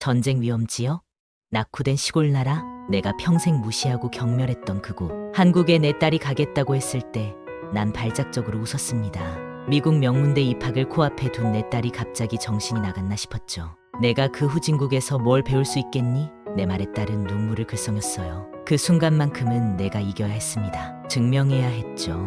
전쟁 위험 지역? 낙후된 시골 나라? 내가 평생 무시하고 경멸했던 그곳. 한국에 내 딸이 가겠다고 했을 때 난 발작적으로 웃었습니다. 미국 명문대 입학을 코앞에 둔 내 딸이 갑자기 정신이 나갔나 싶었죠. 내가 그 후진국에서 뭘 배울 수 있겠니? 내 말에 따른 눈물을 글썽였어요. 그 순간만큼은 내가 이겨야 했습니다. 증명해야 했죠.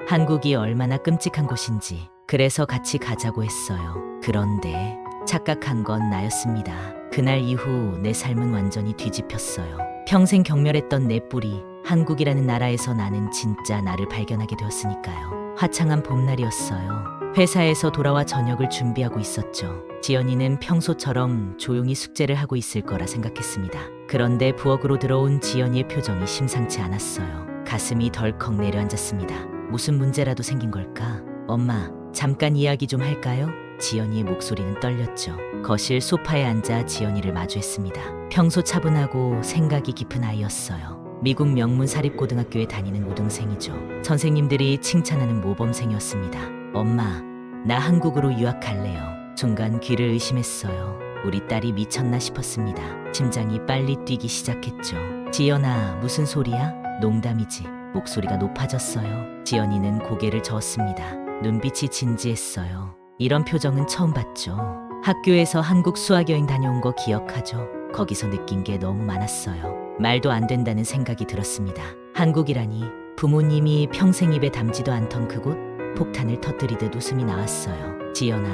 한국이 얼마나 끔찍한 곳인지. 그래서 같이 가자고 했어요. 그런데 착각한 건 나였습니다. 그날 이후 내 삶은 완전히 뒤집혔어요. 평생 경멸했던 내 뿌리, 한국이라는 나라에서 나는 진짜 나를 발견하게 되었으니까요. 화창한 봄날이었어요. 회사에서 돌아와 저녁을 준비하고 있었죠. 지연이는 평소처럼 조용히 숙제를 하고 있을 거라 생각했습니다. 그런데 부엌으로 들어온 지연이의 표정이 심상치 않았어요. 가슴이 덜컥 내려앉았습니다. 무슨 문제라도 생긴 걸까? 엄마, 잠깐 이야기 좀 할까요? 지연이의 목소리는 떨렸죠. 거실 소파에 앉아 지연이를 마주했습니다. 평소 차분하고 생각이 깊은 아이였어요. 미국 명문 사립고등학교에 다니는 우등생이죠. 선생님들이 칭찬하는 모범생이었습니다. 엄마, 나 한국으로 유학갈래요. 순간 귀를 의심했어요. 우리 딸이 미쳤나 싶었습니다. 심장이 빨리 뛰기 시작했죠. 지연아, 무슨 소리야? 농담이지. 목소리가 높아졌어요. 지연이는 고개를 저었습니다. 눈빛이 진지했어요. 이런 표정은 처음 봤죠. 학교에서 한국 수학여행 다녀온 거 기억하죠? 거기서 느낀 게 너무 많았어요. 말도 안 된다는 생각이 들었습니다. 한국이라니, 부모님이 평생 입에 담지도 않던 그곳? 폭탄을 터뜨리듯 웃음이 나왔어요. 지연아,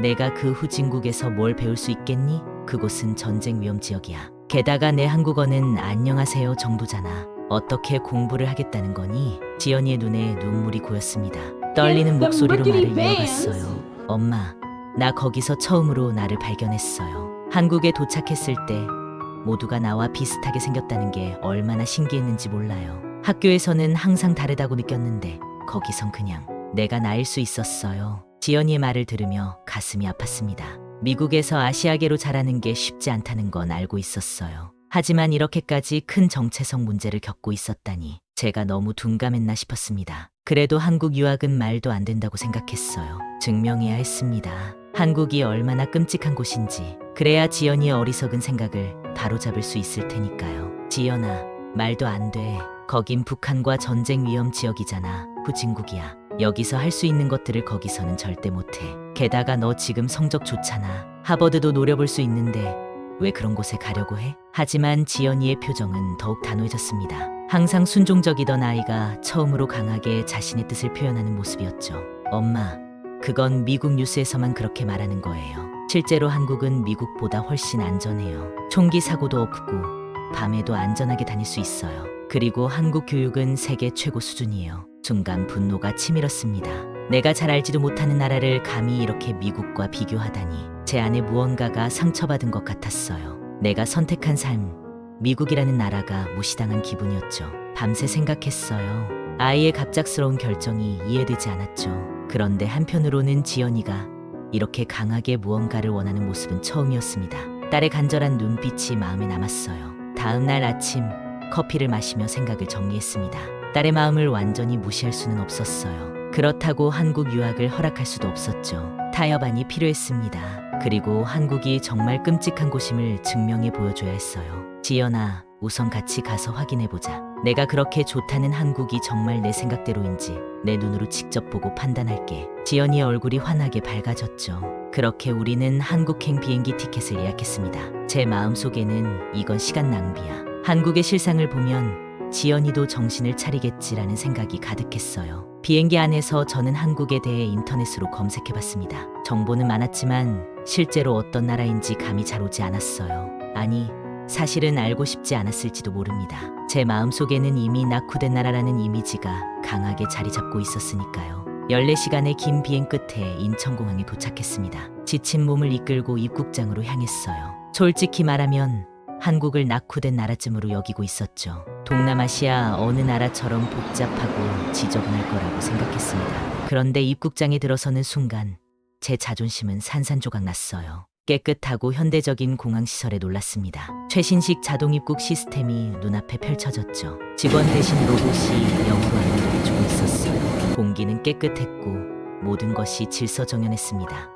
내가 그 후진국에서 뭘 배울 수 있겠니? 그곳은 전쟁 위험 지역이야. 게다가 내 한국어는 안녕하세요 정도잖아. 어떻게 공부를 하겠다는 거니? 지연이의 눈에 눈물이 고였습니다. 떨리는 목소리로 말을 이어갔어요. 엄마, 나 거기서 처음으로 나를 발견했어요. 한국에 도착했을 때 모두가 나와 비슷하게 생겼다는 게 얼마나 신기했는지 몰라요. 학교에서는 항상 다르다고 느꼈는데 거기선 그냥 내가 나일 수 있었어요. 지연이의 말을 들으며 가슴이 아팠습니다. 미국에서 아시아계로 자라는 게 쉽지 않다는 건 알고 있었어요. 하지만 이렇게까지 큰 정체성 문제를 겪고 있었다니 제가 너무 둔감했나 싶었습니다. 그래도 한국 유학은 말도 안 된다고 생각했어요. 증명해야 했습니다. 한국이 얼마나 끔찍한 곳인지. 그래야 지연이의 어리석은 생각을 바로잡을 수 있을 테니까요. 지연아, 말도 안 돼. 거긴 북한과 전쟁 위험 지역이잖아. 후진국이야. 여기서 할 수 있는 것들을 거기서는 절대 못해. 게다가 너 지금 성적 좋잖아. 하버드도 노려볼 수 있는데 왜 그런 곳에 가려고 해? 하지만 지연이의 표정은 더욱 단호해졌습니다. 항상 순종적이던 아이가 처음으로 강하게 자신의 뜻을 표현하는 모습이었죠. 엄마, 그건 미국 뉴스에서만 그렇게 말하는 거예요. 실제로 한국은 미국보다 훨씬 안전해요. 총기 사고도 없고 밤에도 안전하게 다닐 수 있어요. 그리고 한국 교육은 세계 최고 수준이에요. 순간 분노가 치밀었습니다. 내가 잘 알지도 못하는 나라를 감히 이렇게 미국과 비교하다니. 제 안에 무언가가 상처받은 것 같았어요. 내가 선택한 삶, 미국이라는 나라가 무시당한 기분이었죠. 밤새 생각했어요. 아이의 갑작스러운 결정이 이해되지 않았죠. 그런데 한편으로는 지연이가 이렇게 강하게 무언가를 원하는 모습은 처음이었습니다. 딸의 간절한 눈빛이 마음에 남았어요. 다음 날 아침 커피를 마시며 생각을 정리했습니다. 딸의 마음을 완전히 무시할 수는 없었어요. 그렇다고 한국 유학을 허락할 수도 없었죠. 타협안이 필요했습니다. 그리고 한국이 정말 끔찍한 곳임을 증명해 보여줘야 했어요. 지연아, 우선 같이 가서 확인해보자. 내가 그렇게 좋다는 한국이 정말 내 생각대로인지 내 눈으로 직접 보고 판단할게. 지연이의 얼굴이 환하게 밝아졌죠. 그렇게 우리는 한국행 비행기 티켓을 예약했습니다. 제 마음속에는 이건 시간 낭비야. 한국의 실상을 보면 지연이도 정신을 차리겠지라는 생각이 가득했어요. 비행기 안에서 저는 한국에 대해 인터넷으로 검색해봤습니다. 정보는 많았지만 실제로 어떤 나라인지 감이 잘 오지 않았어요. 아니, 사실은 알고 싶지 않았을지도 모릅니다. 제 마음속에는 이미 낙후된 나라라는 이미지가 강하게 자리 잡고 있었으니까요. 14시간의 긴 비행 끝에 인천공항에 도착했습니다. 지친 몸을 이끌고 입국장으로 향했어요. 솔직히 말하면 한국을 낙후된 나라쯤으로 여기고 있었죠. 동남아시아 어느 나라처럼 복잡하고 지저분할 거라고 생각했습니다. 그런데 입국장에 들어서는 순간 제 자존심은 산산조각 났어요. 깨끗하고 현대적인 공항시설에 놀랐습니다. 최신식 자동 입국 시스템이 눈앞에 펼쳐졌죠. 직원 대신 로봇이 영어로 안내를 해주고 있었어요. 공기는 깨끗했고 모든 것이 질서정연했습니다.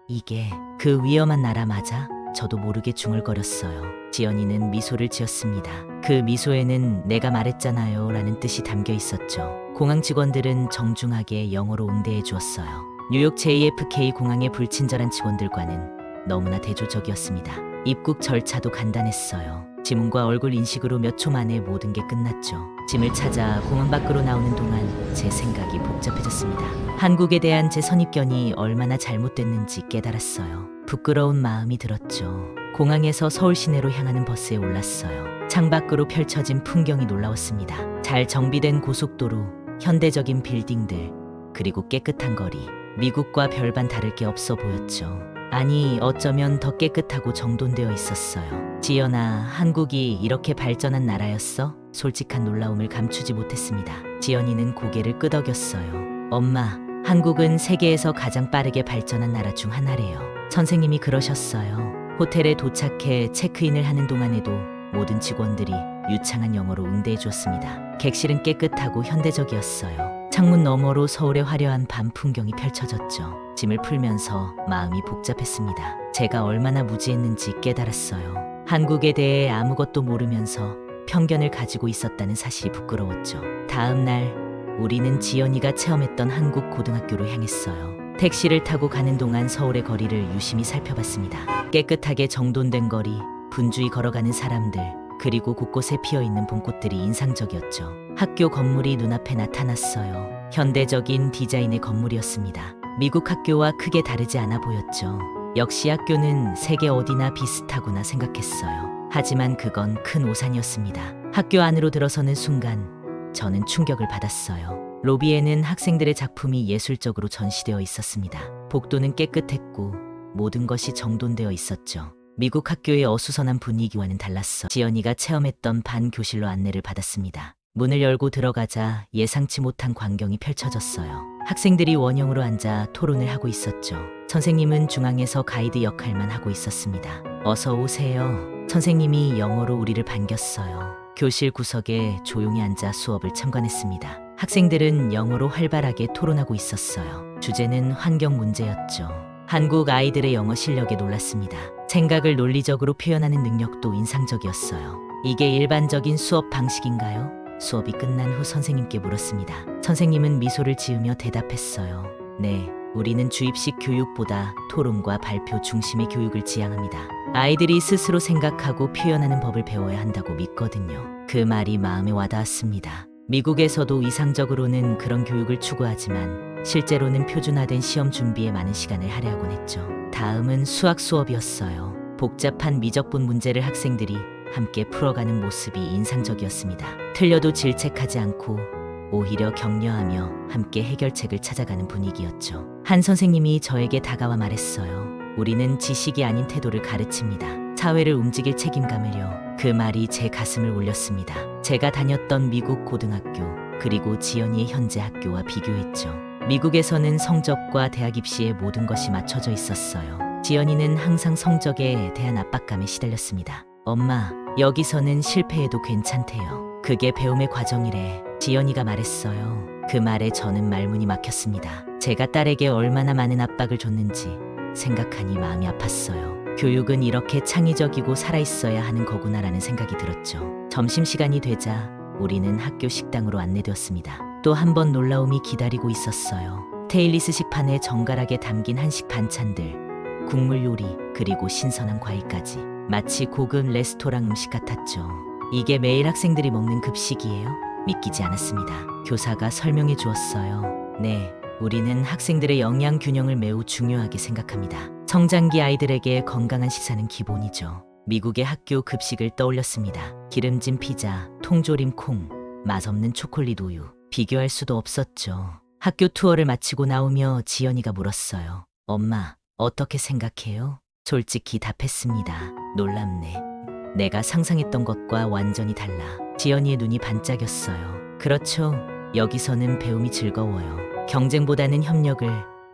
이게 그 위험한 나라 맞아? 저도 모르게 중얼거렸어요. 지연이는 미소를 지었습니다. 그 미소에는 내가 말했잖아요 라는 뜻이 담겨 있었죠. 공항 직원들은 정중하게 영어로 응대해 주었어요. 뉴욕 JFK 공항의 불친절한 직원들과는 너무나 대조적이었습니다. 입국 절차도 간단했어요. 지문과 얼굴 인식으로 몇 초 만에 모든 게 끝났죠. 짐을 찾아 공항 밖으로 나오는 동안 제 생각이 복잡해졌습니다. 한국에 대한 제 선입견이 얼마나 잘못됐는지 깨달았어요. 부끄러운 마음이 들었죠. 공항에서 서울 시내로 향하는 버스에 올랐어요. 창밖으로 펼쳐진 풍경이 놀라웠습니다. 잘 정비된 고속도로, 현대적인 빌딩들, 그리고 깨끗한 거리. 미국과 별반 다를 게 없어 보였죠. 아니, 어쩌면 더 깨끗하고 정돈되어 있었어요. 지연아, 한국이 이렇게 발전한 나라였어? 솔직한 놀라움을 감추지 못했습니다. 지연이는 고개를 끄덕였어요. 엄마, 한국은 세계에서 가장 빠르게 발전한 나라 중 하나래요. 선생님이 그러셨어요. 호텔에 도착해 체크인을 하는 동안에도 모든 직원들이 유창한 영어로 응대해 주었습니다. 객실은 깨끗하고 현대적이었어요. 창문 너머로 서울의 화려한 밤 풍경이 펼쳐졌죠. 짐을 풀면서 마음이 복잡했습니다. 제가 얼마나 무지했는지 깨달았어요. 한국에 대해 아무것도 모르면서 편견을 가지고 있었다는 사실이 부끄러웠죠. 다음 날 우리는 지연이가 체험했던 한국 고등학교로 향했어요. 택시를 타고 가는 동안 서울의 거리를 유심히 살펴봤습니다. 깨끗하게 정돈된 거리, 분주히 걸어가는 사람들, 그리고 곳곳에 피어있는 봄꽃들이 인상적이었죠. 학교 건물이 눈앞에 나타났어요. 현대적인 디자인의 건물이었습니다. 미국 학교와 크게 다르지 않아 보였죠. 역시 학교는 세계 어디나 비슷하구나 생각했어요. 하지만 그건 큰 오산이었습니다. 학교 안으로 들어서는 순간 저는 충격을 받았어요. 로비에는 학생들의 작품이 예술적으로 전시되어 있었습니다. 복도는 깨끗했고 모든 것이 정돈되어 있었죠. 미국 학교의 어수선한 분위기와는 달랐어. 지연이가 체험했던 반 교실로 안내를 받았습니다. 문을 열고 들어가자 예상치 못한 광경이 펼쳐졌어요. 학생들이 원형으로 앉아 토론을 하고 있었죠. 선생님은 중앙에서 가이드 역할만 하고 있었습니다. 어서 오세요. 선생님이 영어로 우리를 반겼어요. 교실 구석에 조용히 앉아 수업을 참관했습니다. 학생들은 영어로 활발하게 토론하고 있었어요. 주제는 환경 문제였죠. 한국 아이들의 영어 실력에 놀랐습니다. 생각을 논리적으로 표현하는 능력도 인상적이었어요. 이게 일반적인 수업 방식인가요? 수업이 끝난 후 선생님께 물었습니다. 선생님은 미소를 지으며 대답했어요. 네, 우리는 주입식 교육보다 토론과 발표 중심의 교육을 지향합니다. 아이들이 스스로 생각하고 표현하는 법을 배워야 한다고 믿거든요. 그 말이 마음에 와닿았습니다. 미국에서도 이상적으로는 그런 교육을 추구하지만 실제로는 표준화된 시험 준비에 많은 시간을 할애하곤 했죠. 다음은 수학 수업이었어요. 복잡한 미적분 문제를 학생들이 함께 풀어가는 모습이 인상적이었습니다. 틀려도 질책하지 않고 오히려 격려하며 함께 해결책을 찾아가는 분위기였죠. 한 선생님이 저에게 다가와 말했어요. 우리는 지식이 아닌 태도를 가르칩니다. 사회를 움직일 책임감을요. 그 말이 제 가슴을 울렸습니다. 제가 다녔던 미국 고등학교, 그리고 지연이의 현재 학교와 비교했죠. 미국에서는 성적과 대학 입시에 모든 것이 맞춰져 있었어요. 지연이는 항상 성적에 대한 압박감에 시달렸습니다. 엄마, 여기서는 실패해도 괜찮대요. 그게 배움의 과정이래. 지연이가 말했어요. 그 말에 저는 말문이 막혔습니다. 제가 딸에게 얼마나 많은 압박을 줬는지 생각하니 마음이 아팠어요. 교육은 이렇게 창의적이고 살아있어야 하는 거구나라는 생각이 들었죠. 점심시간이 되자 우리는 학교 식당으로 안내되었습니다. 또 한 번 놀라움이 기다리고 있었어요. 테일리스 식판에 정갈하게 담긴 한식 반찬들, 국물 요리, 그리고 신선한 과일까지. 마치 고급 레스토랑 음식 같았죠. 이게 매일 학생들이 먹는 급식이에요? 믿기지 않았습니다. 교사가 설명해 주었어요. 네, 우리는 학생들의 영양 균형을 매우 중요하게 생각합니다. 성장기 아이들에게 건강한 식사는 기본이죠. 미국의 학교 급식을 떠올렸습니다. 기름진 피자, 통조림 콩, 맛없는 초콜릿 우유. 비교할 수도 없었죠. 학교 투어를 마치고 나오며 지연이가 물었어요. 엄마, 어떻게 생각해요? 솔직히 답했습니다. 놀랍네. 내가 상상했던 것과 완전히 달라. 지연이의 눈이 반짝였어요. 그렇죠. 여기서는 배움이 즐거워요. 경쟁보다는 협력을,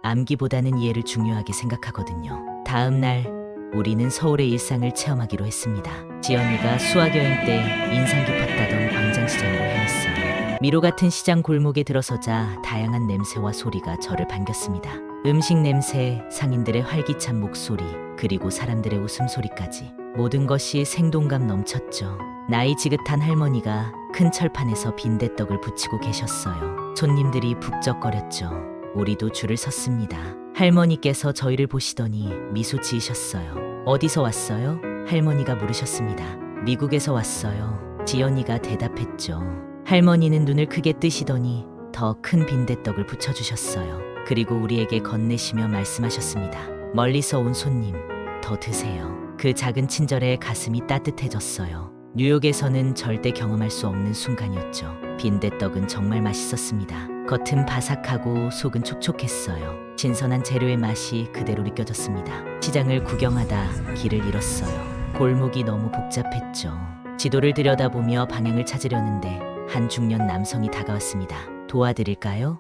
암기보다는 이해를 중요하게 생각하거든요. 다음 날 우리는 서울의 일상을 체험하기로 했습니다. 지연이가 수학여행 때 인상 깊었다던 광장시장으로 향했어요. 미로 같은 시장 골목에 들어서자 다양한 냄새와 소리가 저를 반겼습니다. 음식 냄새, 상인들의 활기찬 목소리, 그리고 사람들의 웃음소리까지 모든 것이 생동감 넘쳤죠. 나이 지긋한 할머니가 큰 철판에서 빈대떡을 부치고 계셨어요. 손님들이 북적거렸죠. 우리도 줄을 섰습니다. 할머니께서 저희를 보시더니 미소 지으셨어요. 어디서 왔어요? 할머니가 물으셨습니다. 미국에서 왔어요. 지연이가 대답했죠. 할머니는 눈을 크게 뜨시더니 더 큰 빈대떡을 부쳐주셨어요. 그리고 우리에게 건네시며 말씀하셨습니다. 멀리서 온 손님, 더 드세요. 그 작은 친절에 가슴이 따뜻해졌어요. 뉴욕에서는 절대 경험할 수 없는 순간이었죠. 빈대떡은 정말 맛있었습니다. 겉은 바삭하고 속은 촉촉했어요. 신선한 재료의 맛이 그대로 느껴졌습니다. 시장을 구경하다 길을 잃었어요. 골목이 너무 복잡했죠. 지도를 들여다보며 방향을 찾으려는데 한 중년 남성이 다가왔습니다. 도와드릴까요?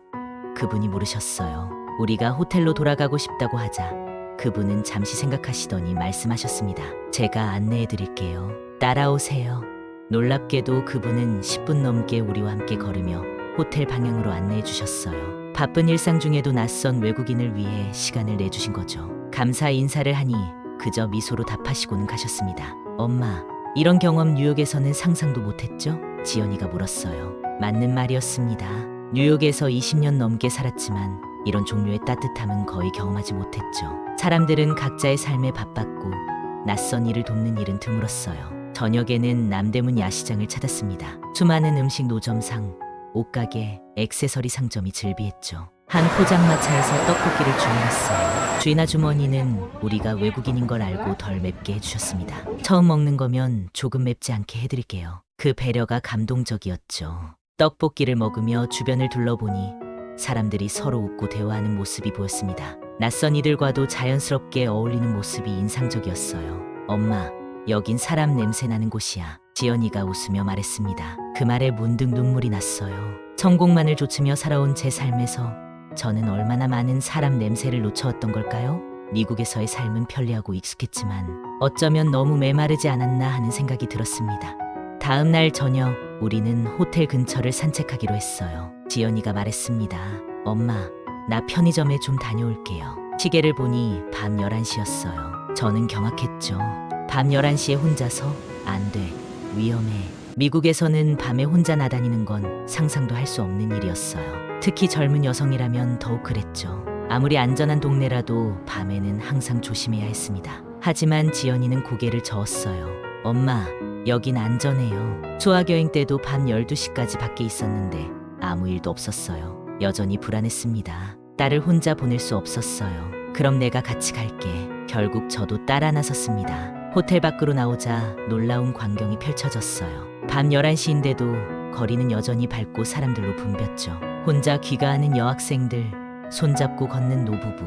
그분이 물으셨어요. 우리가 호텔로 돌아가고 싶다고 하자 그분은 잠시 생각하시더니 말씀하셨습니다. 제가 안내해 드릴게요. 따라오세요. 놀랍게도 그분은 10분 넘게 우리와 함께 걸으며 호텔 방향으로 안내해 주셨어요. 바쁜 일상 중에도 낯선 외국인을 위해 시간을 내주신 거죠. 감사 인사를 하니 그저 미소로 답하시고는 가셨습니다. 엄마, 이런 경험 뉴욕에서는 상상도 못했죠? 지연이가 물었어요. 맞는 말이었습니다. 뉴욕에서 20년 넘게 살았지만 이런 종류의 따뜻함은 거의 경험하지 못했죠. 사람들은 각자의 삶에 바빴고 낯선 일을 돕는 일은 드물었어요. 저녁에는 남대문 야시장을 찾았습니다. 수많은 음식 노점상, 옷가게, 액세서리 상점이 즐비했죠. 한 포장마차에서 떡볶이를 주문했어요. 주인 아주머니는 우리가 외국인인 걸 알고 덜 맵게 해주셨습니다. 처음 먹는 거면 조금 맵지 않게 해드릴게요. 그 배려가 감동적이었죠. 떡볶이를 먹으며 주변을 둘러보니 사람들이 서로 웃고 대화하는 모습이 보였습니다. 낯선 이들과도 자연스럽게 어울리는 모습이 인상적이었어요. 엄마, 여긴 사람 냄새 나는 곳이야. 지연이가 웃으며 말했습니다. 그 말에 문득 눈물이 났어요. 성공만을 좇으며 살아온 제 삶에서 저는 얼마나 많은 사람 냄새를 놓쳐왔던 걸까요? 미국에서의 삶은 편리하고 익숙했지만 어쩌면 너무 메마르지 않았나 하는 생각이 들었습니다. 다음 날 저녁 우리는 호텔 근처를 산책하기로 했어요. 지연이가 말했습니다. 엄마, 나 편의점에 좀 다녀올게요. 시계를 보니 밤 11시였어요. 저는 경악했죠. 밤 11시에 혼자서? 안 돼. 위험해. 미국에서는 밤에 혼자 나다니는 건 상상도 할 수 없는 일이었어요. 특히 젊은 여성이라면 더욱 그랬죠. 아무리 안전한 동네라도 밤에는 항상 조심해야 했습니다. 하지만 지연이는 고개를 저었어요. 엄마, 여긴 안전해요. 수학여행 때도 밤 12시까지 밖에 있었는데 아무 일도 없었어요. 여전히 불안했습니다. 딸을 혼자 보낼 수 없었어요. 그럼 내가 같이 갈게. 결국 저도 따라 나섰습니다. 호텔 밖으로 나오자 놀라운 광경이 펼쳐졌어요. 밤 11시인데도 거리는 여전히 밝고 사람들로 붐볐죠. 혼자 귀가하는 여학생들, 손잡고 걷는 노부부,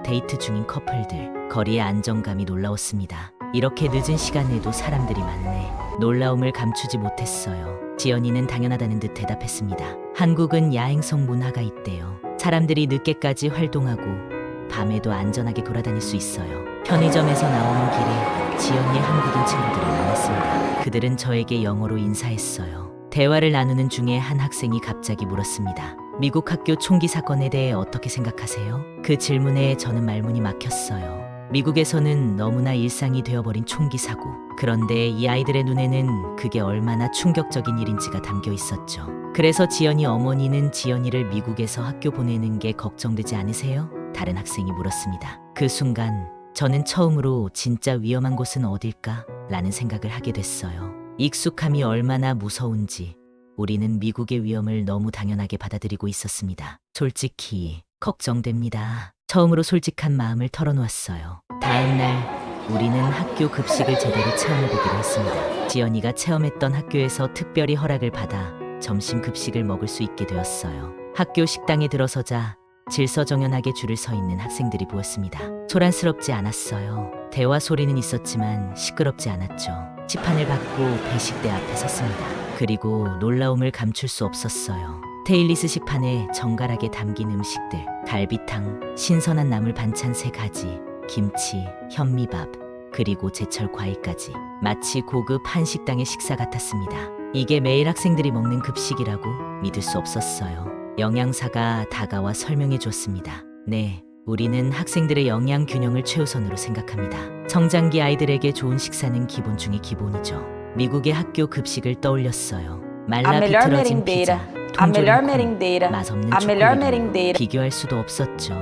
데이트 중인 커플들, 거리의 안정감이 놀라웠습니다. 이렇게 늦은 시간에도 사람들이 많네. 놀라움을 감추지 못했어요. 지연이는 당연하다는 듯 대답했습니다. 한국은 야행성 문화가 있대요. 사람들이 늦게까지 활동하고 밤에도 안전하게 돌아다닐 수 있어요. 편의점에서 나오는 길에 지연이의 한국인 친구들을 만났습니다. 그들은 저에게 영어로 인사했어요. 대화를 나누는 중에 한 학생이 갑자기 물었습니다. 미국 학교 총기 사건에 대해 어떻게 생각하세요? 그 질문에 저는 말문이 막혔어요. 미국에서는 너무나 일상이 되어버린 총기 사고. 그런데 이 아이들의 눈에는 그게 얼마나 충격적인 일인지가 담겨 있었죠. 그래서 지연이 어머니는 지연이를 미국에서 학교 보내는 게 걱정되지 않으세요? 다른 학생이 물었습니다. 그 순간 저는 처음으로 진짜 위험한 곳은 어딜까? 라는 생각을 하게 됐어요. 익숙함이 얼마나 무서운지 우리는 미국의 위험을 너무 당연하게 받아들이고 있었습니다. 솔직히 걱정됩니다. 처음으로 솔직한 마음을 털어놓았어요. 다음 날 우리는 학교 급식을 제대로 체험해보기로 했습니다. 지연이가 체험했던 학교에서 특별히 허락을 받아 점심 급식을 먹을 수 있게 되었어요. 학교 식당에 들어서자 질서정연하게 줄을 서 있는 학생들이 보였습니다. 소란스럽지 않았어요. 대화 소리는 있었지만 시끄럽지 않았죠. 식판을 받고 배식대 앞에 섰습니다. 그리고 놀라움을 감출 수 없었어요. 테일리스 식판에 정갈하게 담긴 음식들, 갈비탕, 신선한 나물 반찬 3가지, 김치, 현미밥, 그리고 제철 과일까지. 마치 고급 한식당의 식사 같았습니다. 이게 매일 학생들이 먹는 급식이라고 믿을 수 없었어요. 영양사가 다가와 설명해 줬습니다. 네, 우리는 학생들의 영양 균형을 최우선으로 생각합니다. 성장기 아이들에게 좋은 식사는 기본 중의 기본이죠. 미국의 학교 급식을 떠올렸어요. 말라 비틀어진 피자, 통조림 콩, 맛없는 초콜릿, 비교할 수도 없었죠.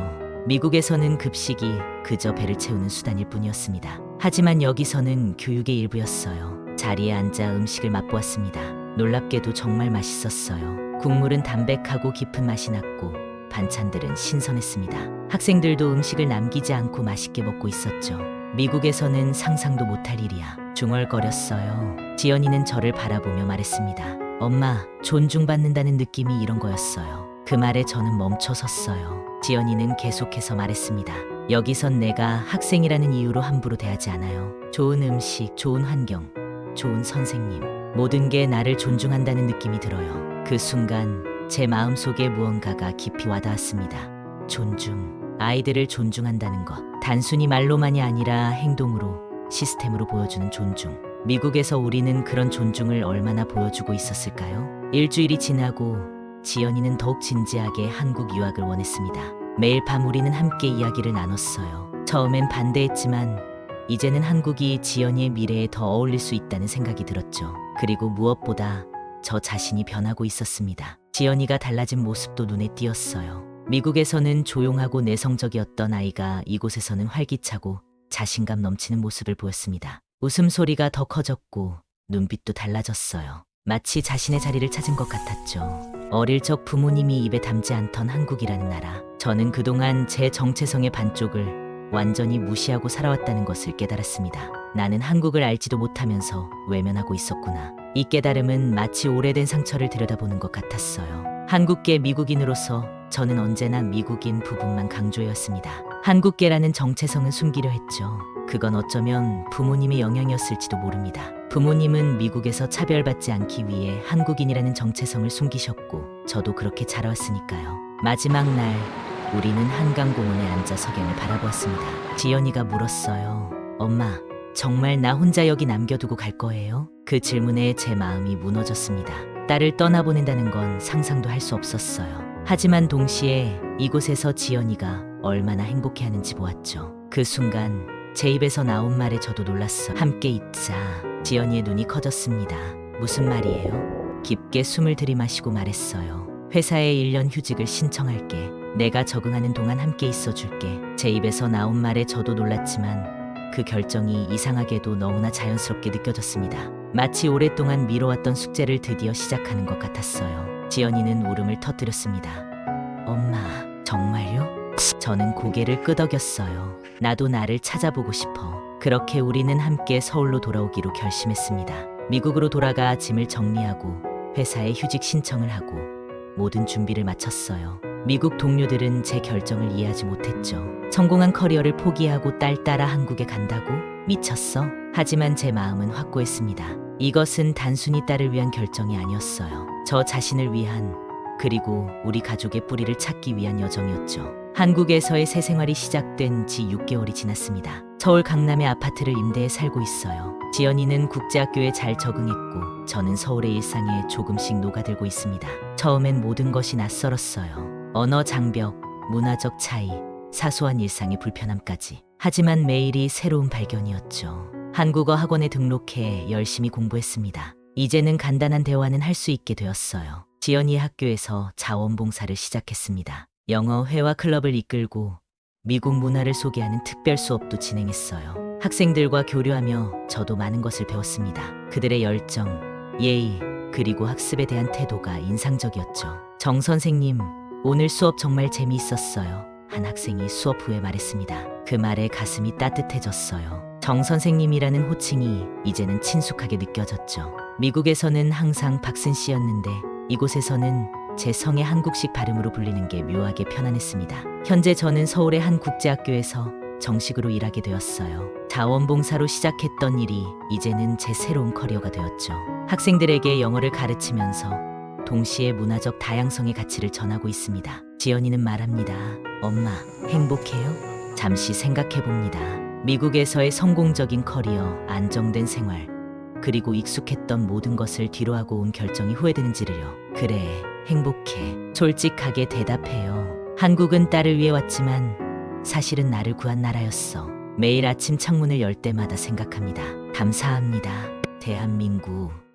미국에서는 급식이 그저 배를 채우는 수단일 뿐이었습니다. 하지만 여기서는 교육의 일부였어요. 자리에 앉아 음식을 맛보았습니다. 놀랍게도 정말 맛있었어요. 국물은 담백하고 깊은 맛이 났고 반찬들은 신선했습니다. 학생들도 음식을 남기지 않고 맛있게 먹고 있었죠. 미국에서는 상상도 못할 일이야. 중얼거렸어요. 지연이는 저를 바라보며 말했습니다. 엄마, 존중받는다는 느낌이 이런 거였어요. 그 말에 저는 멈춰 섰어요. 지연이는 계속해서 말했습니다. 여기선 내가 학생이라는 이유로 함부로 대하지 않아요. 좋은 음식, 좋은 환경, 좋은 선생님, 모든 게 나를 존중한다는 느낌이 들어요. 그 순간 제 마음속에 무언가가 깊이 와닿았습니다. 존중. 아이들을 존중한다는 것. 단순히 말로만이 아니라 행동으로, 시스템으로 보여주는 존중. 미국에서 우리는 그런 존중을 얼마나 보여주고 있었을까요? 일주일이 지나고 지연이는 더욱 진지하게 한국 유학을 원했습니다. 매일 밤 우리는 함께 이야기를 나눴어요. 처음엔 반대했지만 이제는 한국이 지연이의 미래에 더 어울릴 수 있다는 생각이 들었죠. 그리고 무엇보다 저 자신이 변하고 있었습니다. 지연이가 달라진 모습도 눈에 띄었어요. 미국에서는 조용하고 내성적이었던 아이가 이곳에서는 활기차고 자신감 넘치는 모습을 보였습니다. 웃음소리가 더 커졌고 눈빛도 달라졌어요. 마치 자신의 자리를 찾은 것 같았죠. 어릴 적 부모님이 입에 담지 않던 한국이라는 나라. 저는 그동안 제 정체성의 반쪽을 완전히 무시하고 살아왔다는 것을 깨달았습니다. 나는 한국을 알지도 못하면서 외면하고 있었구나. 이 깨달음은 마치 오래된 상처를 들여다보는 것 같았어요. 한국계 미국인으로서 저는 언제나 미국인 부분만 강조해왔습니다. 한국계라는 정체성은 숨기려 했죠. 그건 어쩌면 부모님의 영향이었을지도 모릅니다. 부모님은 미국에서 차별받지 않기 위해 한국인이라는 정체성을 숨기셨고 저도 그렇게 자라왔으니까요. 마지막 날 우리는 한강공원에 앉아 석양을 바라보았습니다. 지연이가 물었어요. 엄마, 정말 나 혼자 여기 남겨두고 갈 거예요? 그 질문에 제 마음이 무너졌습니다. 딸을 떠나보낸다는 건 상상도 할 수 없었어요. 하지만 동시에 이곳에서 지연이가 얼마나 행복해하는지 보았죠. 그 순간 제 입에서 나온 말에 저도 놀랐어. 함께 있자. 지연이의 눈이 커졌습니다. 무슨 말이에요? 깊게 숨을 들이마시고 말했어요. 회사에 1년 휴직을 신청할게. 내가 적응하는 동안 함께 있어줄게. 제 입에서 나온 말에 저도 놀랐지만 그 결정이 이상하게도 너무나 자연스럽게 느껴졌습니다. 마치 오랫동안 미뤄왔던 숙제를 드디어 시작하는 것 같았어요. 지연이는 울음을 터뜨렸습니다. 엄마, 정말요? 저는 고개를 끄덕였어요. 나도 나를 찾아보고 싶어. 그렇게 우리는 함께 서울로 돌아오기로 결심했습니다. 미국으로 돌아가 짐을 정리하고 회사에 휴직 신청을 하고 모든 준비를 마쳤어요. 미국 동료들은 제 결정을 이해하지 못했죠. 성공한 커리어를 포기하고 딸 따라 한국에 간다고? 미쳤어? 하지만 제 마음은 확고했습니다. 이것은 단순히 딸을 위한 결정이 아니었어요. 저 자신을 위한, 그리고 우리 가족의 뿌리를 찾기 위한 여정이었죠. 한국에서의 새 생활이 시작된 지 6개월이 지났습니다. 서울 강남의 아파트를 임대해 살고 있어요. 지연이는 국제학교에 잘 적응했고 저는 서울의 일상에 조금씩 녹아들고 있습니다. 처음엔 모든 것이 낯설었어요. 언어 장벽, 문화적 차이, 사소한 일상의 불편함까지. 하지만 매일이 새로운 발견이었죠. 한국어 학원에 등록해 열심히 공부했습니다. 이제는 간단한 대화는 할 수 있게 되었어요. 지연이 학교에서 자원봉사를 시작했습니다. 영어 회화 클럽을 이끌고 미국 문화를 소개하는 특별 수업도 진행했어요. 학생들과 교류하며 저도 많은 것을 배웠습니다. 그들의 열정, 예의, 그리고 학습에 대한 태도가 인상적이었죠. 정 선생님, 오늘 수업 정말 재미있었어요. 한 학생이 수업 후에 말했습니다. 그 말에 가슴이 따뜻해졌어요. 정 선생님이라는 호칭이 이제는 친숙하게 느껴졌죠. 미국에서는 항상 박슨 씨였는데 이곳에서는 제 성의 한국식 발음으로 불리는 게 묘하게 편안했습니다. 현재 저는 서울의 한 국제학교에서 정식으로 일하게 되었어요. 자원봉사로 시작했던 일이 이제는 제 새로운 커리어가 되었죠. 학생들에게 영어를 가르치면서 동시에 문화적 다양성의 가치를 전하고 있습니다. 지연이는 말합니다. 엄마, 행복해요? 잠시 생각해봅니다. 미국에서의 성공적인 커리어, 안정된 생활, 그리고 익숙했던 모든 것을 뒤로하고 온 결정이 후회되는지를요. 그래, 행복해. 솔직하게 대답해요. 한국은 딸을 위해 왔지만 사실은 나를 구한 나라였어. 매일 아침 창문을 열 때마다 생각합니다. 감사합니다. 대한민국.